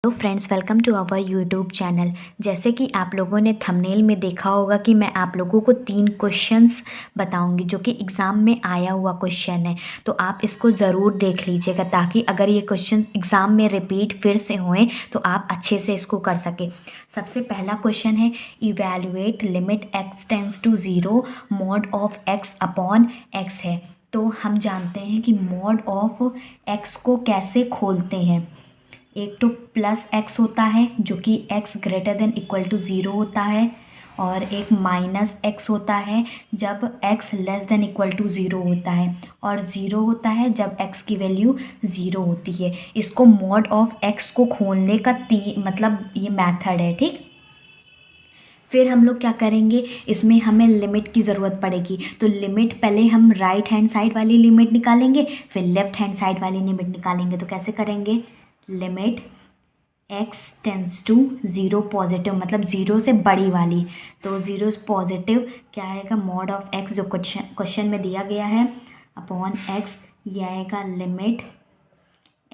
Hello friends, welcome to our YouTube channel. जैसे कि आप लोगों ने थंबनेल में देखा होगा कि मैं आप लोगों को 3 क्वेश्चंस बताऊंगी जो कि एग्ज़ाम में आया हुआ क्वेश्चन है। तो आप इसको ज़रूर देख लीजिएगा ताकि अगर ये क्वेश्चन एग्ज़ाम में रिपीट फिर से होएं तो आप अच्छे से इसको कर सकें। सबसे पहला क्वेश्चन है, evaluate limit x tends to 0 mod of x upon x है। तो हम जानते हैं कि मॉड ऑफ x को कैसे खोलते हैं। एक तो प्लस एक्स होता है जो कि x greater than equal to zero होता है, और एक माइनस एक्स होता है जब x less than equal to zero होता है, और ज़ीरो होता है जब एक्स की वैल्यू ज़ीरो होती है। इसको मॉड ऑफ एक्स को खोलने का मतलब ये मेथड है, ठीक। फिर हम लोग क्या करेंगे, इसमें हमें लिमिट की ज़रूरत पड़ेगी। तो लिमिट पहले हम राइट हैंड साइड वाली लिमिट निकालेंगे, फिर लेफ्ट हैंड साइड वाली लिमिट निकालेंगे। तो कैसे करेंगे, limit x tends to zero positive मतलब ज़ीरो से बड़ी वाली, तो ज़ीरो पॉजिटिव क्या आएगा, मॉड ऑफ x जो क्वेश्चन में दिया गया है अपॉन x, ये आएगा limit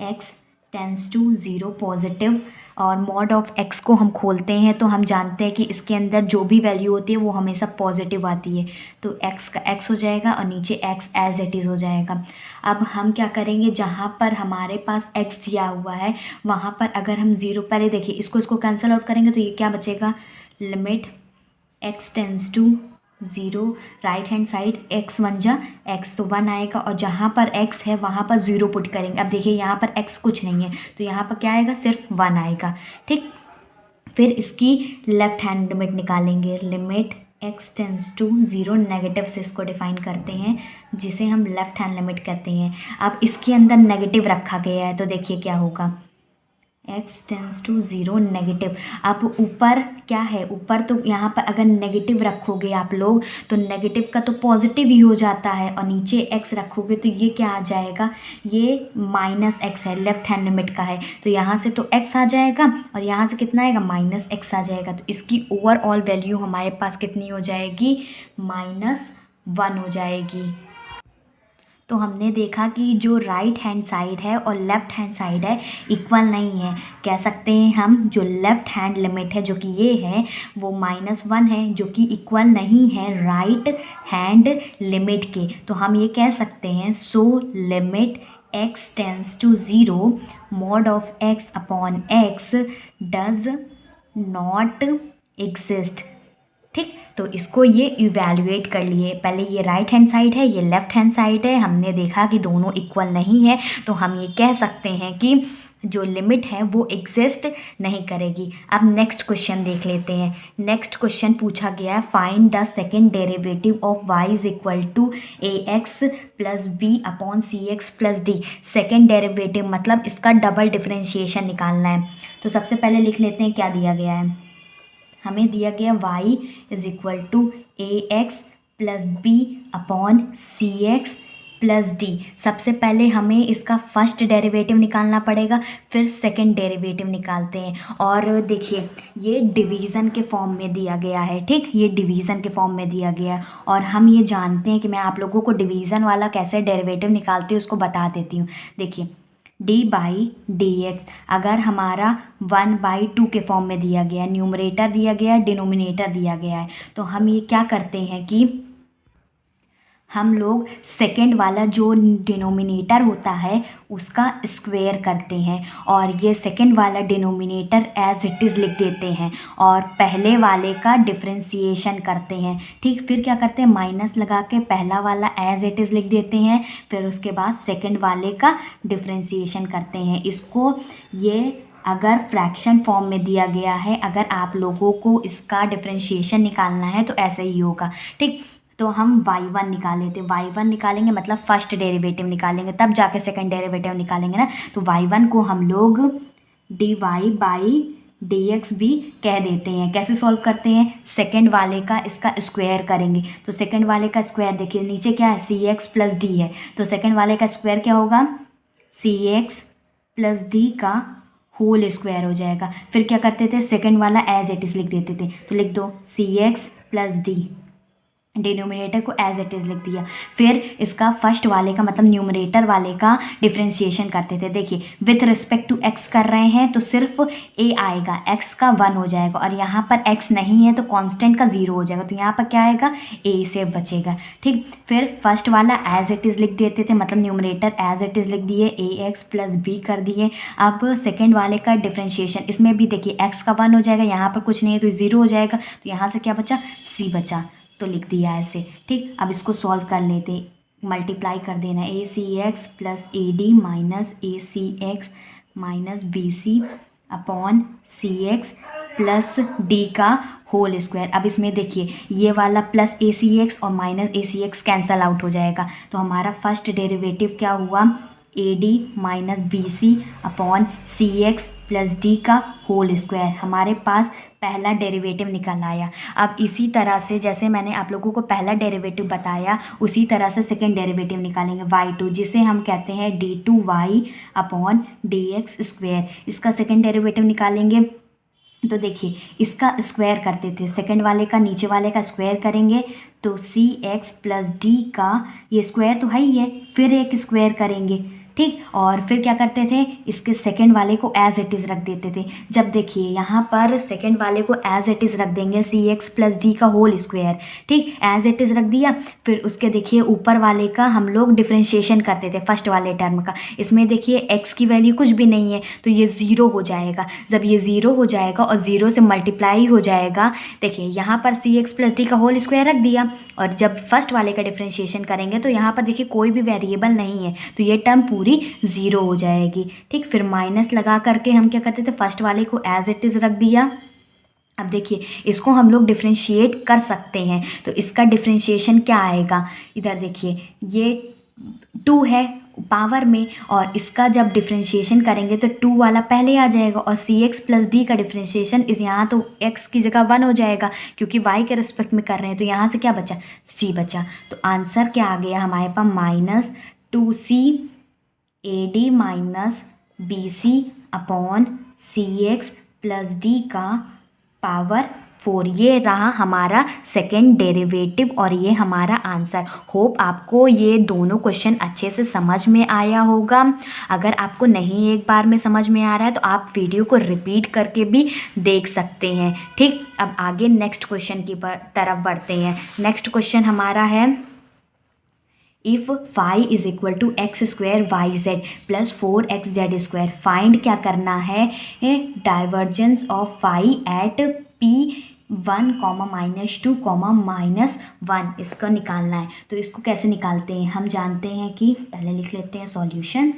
x tends to zero positive. और मॉड ऑफ x को हम खोलते हैं तो हम जानते हैं कि इसके अंदर जो भी वैल्यू होती है वो हमेशा पॉजिटिव आती है। तो x का x हो जाएगा और नीचे x एज इट इज़ हो जाएगा। अब हम क्या करेंगे, जहाँ पर हमारे पास x दिया हुआ है वहाँ पर अगर हम ज़ीरो, पहले देखिए इसको कैंसिल आउट करेंगे तो ये क्या बचेगा, limit x tends to zero, right hand side x one जा x तो वन आएगा, और जहाँ पर x है वहाँ पर ज़ीरो पुट करेंगे। अब देखिए यहाँ पर x कुछ नहीं है तो यहाँ पर क्या आएगा, सिर्फ वन आएगा, ठीक। फिर इसकी लेफ्ट हैंड लिमिट निकालेंगे, limit x tends to zero, negative से इसको डिफाइन करते हैं जिसे हम लेफ्ट हैंड लिमिट कहते हैं। अब इसके अंदर नेगेटिव रखा गया है तो देखिए क्या होगा, x tends to zero negative. अब ऊपर क्या है, ऊपर तो यहाँ पर अगर नेगेटिव रखोगे आप लोग तो नेगेटिव का तो पॉजिटिव ही हो जाता है, और नीचे x रखोगे तो ये क्या आ जाएगा, ये माइनस x है, लेफ्ट हैंड लिमिट का है। तो यहाँ से तो x आ जाएगा और यहाँ से कितना आएगा, माइनस x आ जाएगा। तो इसकी ओवरऑल वैल्यू हमारे पास कितनी हो जाएगी, -1 हो जाएगी। तो हमने देखा कि जो राइट हैंड साइड है और लेफ़्ट हैंड साइड है इक्वल नहीं है। कह सकते हैं हम जो लेफ़्ट हैंड लिमिट है जो कि ये है वो -1 है, जो कि इक्वल नहीं है राइट हैंड लिमिट के। तो हम ये कह सकते हैं, so limit x tends to zero mod of x upon x does not exist, ठीक। तो इसको ये इवैल्यूएट कर लिए, पहले ये राइट हैंड साइड है, ये लेफ्ट हैंड साइड है, हमने देखा कि दोनों इक्वल नहीं है, तो हम ये कह सकते हैं कि जो लिमिट है वो एग्जिस्ट नहीं करेगी। अब नेक्स्ट क्वेश्चन देख लेते हैं। नेक्स्ट क्वेश्चन पूछा गया है, find the second derivative of y is equal to a x plus b upon C x plus d. Second derivative मतलब इसका डबल डिफ्रेंशिएशन निकालना है। तो सबसे पहले लिख लेते हैं क्या दिया गया है, हमें दिया गया y is equal to a x plus b upon C x plus d. सबसे पहले हमें इसका फर्स्ट डेरिवेटिव निकालना पड़ेगा, फिर सेकंड डेरिवेटिव निकालते हैं। और देखिए ये डिवीज़न के फॉर्म में दिया गया है, ठीक, ये डिवीज़न के फॉर्म में दिया गया है। और हम ये जानते हैं कि मैं आप लोगों को डिवीज़न वाला कैसे डेरिवेटिव निकालती हूँ उसको बता देती हूँ। देखिए डी बाई डी एक्स अगर हमारा 1/2 के फॉर्म में दिया गया है, न्यूमरेटर दिया गया है, डिनोमिनेटर दिया गया है, तो हम ये क्या करते हैं कि हम लोग सेकेंड वाला जो डिनोमिनेटर होता है उसका स्क्वायर करते हैं, और ये सेकेंड वाला डिनोमिनेटर एज इट इज़ लिख देते हैं, और पहले वाले का डिफ्रेंसिएशन करते हैं, ठीक। फिर क्या करते हैं, माइनस लगा के पहला वाला एज इट इज़ लिख देते हैं, फिर उसके बाद सेकेंड वाले का डिफ्रेंसिएशन करते हैं। इसको ये अगर फ्रैक्शन फॉर्म में दिया गया है, अगर आप लोगों को इसका डिफ्रेंशिएशन निकालना है तो ऐसे ही होगा, ठीक। तो हम y1 निकाले थे, y1 निकालेंगे मतलब फर्स्ट डेरिवेटिव निकालेंगे, तब जाके सेकंड डेरिवेटिव निकालेंगे ना। तो y1 को हम लोग dy बाई dx भी कह देते हैं। कैसे सॉल्व करते हैं, सेकंड वाले का इसका स्क्वायर करेंगे। तो सेकंड वाले का स्क्वायर देखिए नीचे क्या है, सी एक्स प्लस डी है, तो सेकंड वाले का स्क्वायर क्या होगा, सी एक्स प्लस डी का होल स्क्वायर हो जाएगा। फिर क्या करते थे, सेकंड वाला एज इट इज़ लिख देते थे, तो लिख दो सी एक्स प्लस डी डिनोमिनेटर को एज इट इज़ लिख दिया। फिर इसका फर्स्ट वाले का मतलब न्यूमरेटर वाले का डिफ्रेंशिएशन करते थे। देखिए विथ रिस्पेक्ट टू एक्स कर रहे हैं तो सिर्फ ए आएगा, एक्स का 1 हो जाएगा, और यहाँ पर एक्स नहीं है तो कांस्टेंट का 0 हो जाएगा, तो यहाँ पर क्या आएगा, ए से बचेगा। ठीक, फिर फर्स्ट वाला एज इट इज़ लिख देते थे, मतलब न्यूमरेटर एज इट इज़ लिख दिए, ए एक्स प्लस बी कर दिए। अब सेकेंड वाले का डिफ्रेंशिएशन, इसमें भी देखिए एक्स का 1 हो जाएगा, यहाँ पर कुछ नहीं है तो 0 हो जाएगा, तो यहाँ से क्या बचा, सी बचा, तो लिख दिया ऐसे। ठीक, अब इसको सॉल्व कर लेते, मल्टीप्लाई कर देना, A C x plus A D minus A C X minus B C upon C x plus D का होल स्क्वायर। अब इसमें देखिए ये वाला प्लस ए सी एक्स और minus A C X cancel out हो जाएगा, तो हमारा फर्स्ट डेरिवेटिव क्या हुआ, A D minus B C upon C x plus D का होल स्क्वायर। हमारे पास पहला डेरिवेटिव निकल आया। अब इसी तरह से जैसे मैंने आप लोगों को पहला डेरिवेटिव बताया उसी तरह से सेकेंड डेरिवेटिव निकालेंगे y2, जिसे हम कहते हैं d2y upon D x square. इसका सेकेंड डेरिवेटिव निकालेंगे तो देखिए इसका स्क्वायर करते थे, सेकंड वाले का नीचे वाले का स्क्वायर करेंगे तो सी एक्स प्लस डी का ये स्क्वायर तो है ही है, फिर एक स्क्वायर करेंगे। ठीक, और फिर क्या करते थे, इसके सेकंड वाले को एज इट इज़ रख देते थे। जब देखिए यहाँ पर सेकंड वाले को एज इट इज़ रख देंगे, सी एक्स प्लस डी का होल स्क्वायर। ठीक, एज इट इज़ रख दिया, फिर उसके देखिए ऊपर वाले का हम लोग डिफ्रेंशिएशन करते थे फर्स्ट वाले टर्म का। इसमें देखिए एक्स की वैल्यू कुछ भी नहीं है तो ये 0 हो जाएगा। जब ये 0 हो जाएगा और 0 से मल्टीप्लाई हो जाएगा, देखिए यहाँ पर सी एक्स प्लस डी का होल स्क्वायर रख दिया, और जब फर्स्ट वाले का डिफ्रेंशिएशन करेंगे तो यहाँ पर देखिए कोई भी वेरिएबल नहीं है तो ये टर्म पूरी 0 हो जाएगी। ठीक, फिर माइनस लगा करके हम क्या करते थे, फर्स्ट वाले को एज इट इज़ रख दिया। अब देखिए इसको हम लोग डिफ्रेंशिएट कर सकते हैं, तो इसका डिफ्रेंशिएशन क्या आएगा, इधर देखिए ये 2 है पावर में, और इसका जब डिफ्रेंशिएशन करेंगे तो 2 वाला पहले आ जाएगा, और सी एक्स प्लस डी का डिफ्रेंशिएशन इस यहाँ तो x की जगह 1 हो जाएगा क्योंकि y के रिस्पेक्ट में कर रहे हैं, तो यहाँ से क्या बचा, c बचा। तो आंसर क्या आ गया हमारे पास, minus 2c A D minus B C upon C x plus D का पावर 4। ये रहा हमारा सेकेंड डेरिवेटिव और ये हमारा आंसर। होप आपको ये दोनों क्वेश्चन अच्छे से समझ में आया होगा। अगर आपको नहीं एक बार में समझ में आ रहा है तो आप वीडियो को रिपीट करके भी देख सकते हैं। ठीक, अब आगे नेक्स्ट क्वेश्चन की तरफ बढ़ते हैं। नेक्स्ट क्वेश्चन हमारा है, if phi is equal to x square Y Z plus 4xz square, find क्या करना है, divergence of phi eight P1, -2, -1, इसको निकालना है। तो इसको कैसे निकालते हैं, हम जानते हैं कि पहले लिख लेते हैं सॉल्यूशन,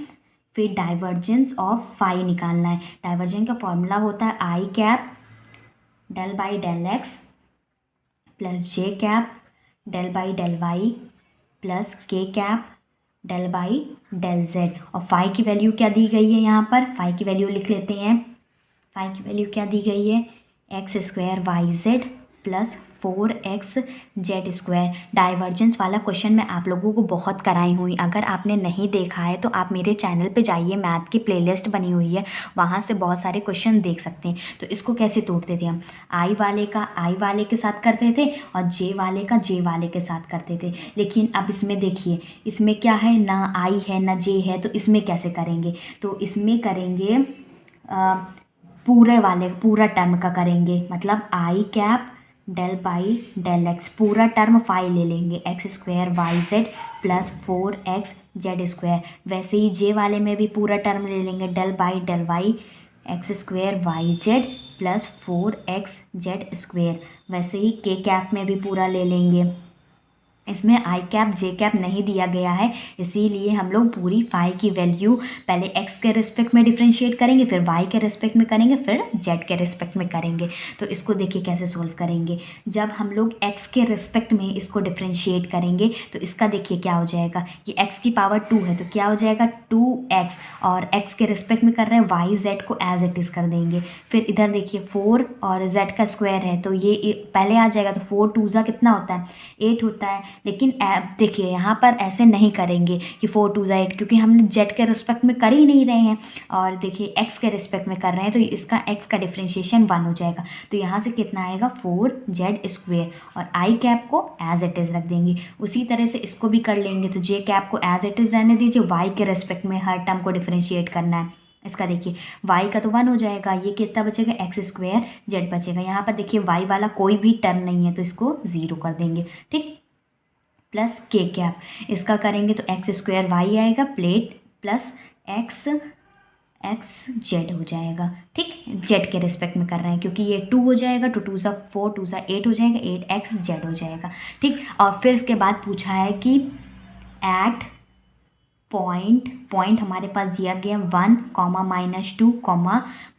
फिर डाइवर्जेंस ऑफ फाई निकालना है। डाइवर्जेंस का फॉर्मूला होता है I cap del by del X plus J cap del by del Y plus K cap del by del Z. और फाई की वैल्यू क्या दी गई है, यहाँ पर फाई की वैल्यू लिख लेते हैं। फाई की वैल्यू क्या दी गई है, x square Y Z plus 4xz square. Divergence वाला क्वेश्चन मैं आप लोगों को बहुत कराई हुई, अगर आपने नहीं देखा है तो आप मेरे चैनल पे जाइए, मैथ की प्लेलिस्ट बनी हुई है, वहाँ से बहुत सारे क्वेश्चन देख सकते हैं। तो इसको कैसे तोड़ते थे हम, आई वाले का आई वाले के साथ करते थे और जे वाले का जे वाले के साथ करते थे। लेकिन अब इसमें देखिए, इसमें क्या है, ना आई है ना जे है, तो इसमें कैसे करेंगे, तो इसमें करेंगे पूरा टर्म का करेंगे, मतलब I cap del by del X, पूरा टर्म फाई ले लेंगे, X square Y Z plus 4xz square. वैसे ही जे वाले में भी पूरा टर्म ले लेंगे, del by del y x square Y Z plus 4xz square. वैसे ही के कैप में भी पूरा ले लेंगे। इसमें आई कैप जे कैप नहीं दिया गया है, इसीलिए हम लोग पूरी फाई की वैल्यू पहले एक्स के रिस्पेक्ट में डिफ्रेंशिएट करेंगे, फिर वाई के रिस्पेक्ट में करेंगे, फिर जेड के रिस्पेक्ट में करेंगे। तो इसको देखिए कैसे सोल्व करेंगे। जब हम लोग एक्स के रिस्पेक्ट में इसको डिफ्रेंशिएट करेंगे तो इसका देखिए क्या हो जाएगा, ये एक्स की पावर 2 है तो क्या हो जाएगा 2x, और एक्स के रिस्पेक्ट में कर रहे हैं वाई जेड को एज इट इज़ कर देंगे। फिर इधर देखिए 4 और जेड का स्क्वायर है तो ये पहले आ जाएगा, तो 4 2 कितना होता है 8 होता है, लेकिन देखिए यहाँ पर ऐसे नहीं करेंगे कि 4 2 8, क्योंकि हमने जेड के रिस्पेक्ट में कर ही नहीं रहे हैं और देखिए एक्स के रिस्पेक्ट में कर रहे हैं, तो इसका एक्स का डिफ्रेंशिएशन 1 हो जाएगा। तो यहाँ से कितना आएगा 4z² और आई कैप को एज इट इज़ रख देंगे। उसी तरह से इसको भी कर लेंगे, तो जे कैप को एज इट इज़ रहने दीजिए, वाई के रिस्पेक्ट में हर टर्म को डिफ्रेंशिएट करना है। इसका देखिए y का तो 1 हो जाएगा, ये कितना बचेगा x² z बचेगा। यहाँ पर देखिए y वाला कोई भी टर्म नहीं है तो इसको 0 कर देंगे, ठीक। प्लस के कैप, इसका करेंगे तो x² y आएगा प्लेट प्लस x z हो जाएगा, ठीक। z के रिस्पेक्ट में कर रहे हैं क्योंकि ये 2 हो जाएगा, 2 2 सा 4 2 सा 8 हो जाएगा, 8x z हो जाएगा, ठीक। और फिर इसके बाद पूछा है कि एट पॉइंट हमारे पास दिया गया 1, -2,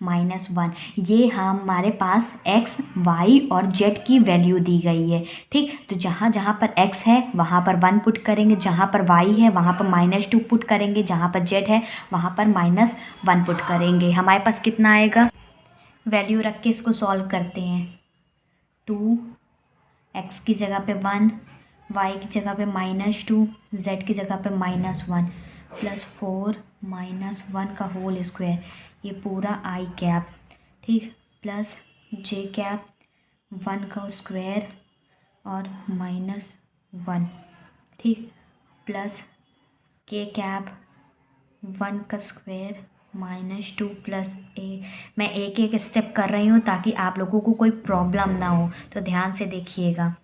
-1, ये हमारे पास x, y और z की वैल्यू दी गई है, ठीक। तो जहाँ जहाँ पर x है वहाँ पर 1 पुट करेंगे, जहाँ पर y है वहाँ पर -2 पुट करेंगे, जहाँ पर z है वहाँ पर -1 पुट करेंगे। हमारे पास कितना आएगा, वैल्यू रख के इसको सॉल्व करते हैं। 2 x की जगह पे 1, y की जगह पे -2, z की जगह पे -1 प्लस 4 -1 का होल स्क्वायर, ये पूरा आई कैप, ठीक, प्लस जे कैप 1 का स्क्वायर और -1, ठीक, प्लस के कैप 1 का स्क्वायर -2 प्लस ए। मैं एक एक स्टेप कर रही हूँ ताकि आप लोगों को कोई प्रॉब्लम ना हो, तो ध्यान से देखिएगा,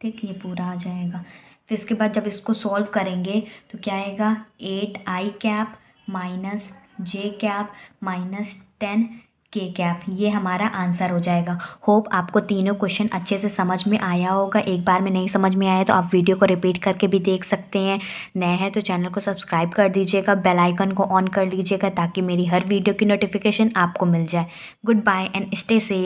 ठीक। ये पूरा आ जाएगा। फिर इसके बाद जब इसको सॉल्व करेंगे तो क्या आएगा, 8i कैप माइनस जे कैप -10 के कैप, ये हमारा आंसर हो जाएगा। होप आपको तीनों क्वेश्चन अच्छे से समझ में आया होगा। एक बार में नहीं समझ में आया तो आप वीडियो को रिपीट करके भी देख सकते हैं। नए हैं तो चैनल को सब्सक्राइब कर दीजिएगा, बेल आइकन को ऑन कर लीजिएगा ताकि मेरी हर वीडियो की नोटिफिकेशन आपको मिल जाए। Good bye and stay safe.